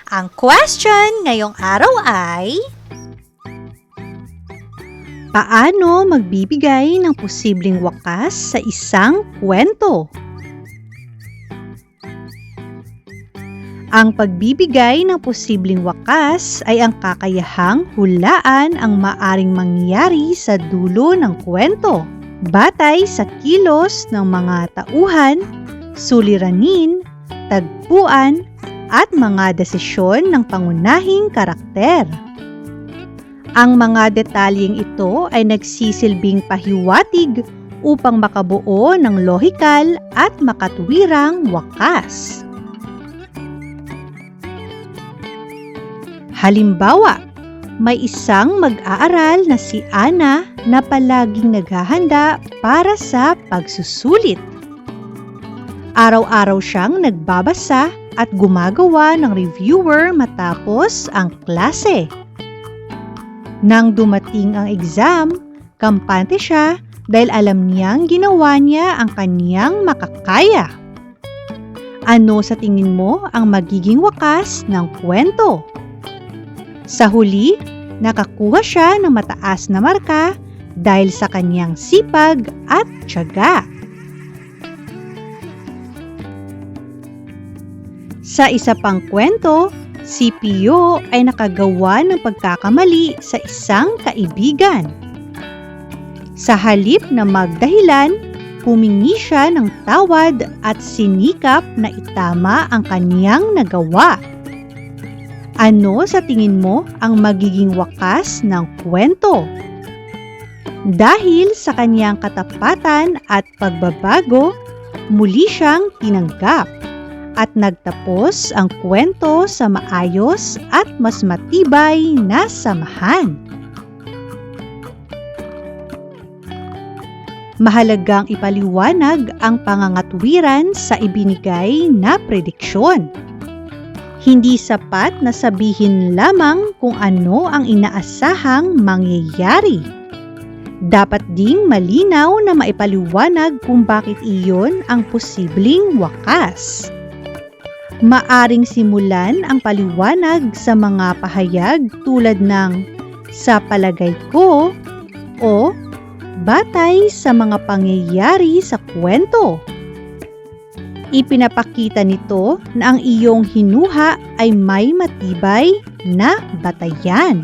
Ang question ngayong araw ay, paano magbibigay ng posibleng wakas sa isang kwento? Ang pagbibigay ng posibleng wakas ay ang kakayahang hulaan ang maaring mangyari sa dulo ng kwento, batay sa kilos ng mga tauhan, suliranin, tagpuan, at mga desisyon ng pangunahing karakter. Ang mga detalyeng ito ay nagsisilbing pahiwatig upang makabuo ng lohikal at makatuwirang wakas. Halimbawa, may isang mag-aaral na si Ana na palaging naghahanda para sa pagsusulit. Araw-araw siyang nagbabasa at gumagawa ng reviewer matapos ang klase. Nang dumating ang exam, kampante siya dahil alam niyang ginawa niya ang kaniyang makakaya. Ano sa tingin mo ang magiging wakas ng kwento? Sa huli, nakakuha siya ng mataas na marka dahil sa kaniyang sipag at tiyaga. Sa isa pang kwento, si Pio ay nakagawa ng pagkakamali sa isang kaibigan. Sa halip na magdahilan, humingi siya ng tawad at sinikap na itama ang kaniyang nagawa. Ano sa tingin mo ang magiging wakas ng kwento? Dahil sa kaniyang katapatan at pagbabago, muli siyang tinanggap at nagtapos ang kwento sa maayos at mas matibay na samahan. Mahalagang ipaliwanag ang pangangatwiran sa ibinigay na prediksyon. Hindi sapat na sabihin lamang kung ano ang inaasahang mangyayari. Dapat ding malinaw na maipaliwanag kung bakit iyon ang posibleng wakas. Maaring simulan ang paliwanag sa mga pahayag tulad ng "sa palagay ko" o "batay sa mga pangyayari sa kwento." Ipinapakita nito na ang iyong hinuha ay may matibay na batayan.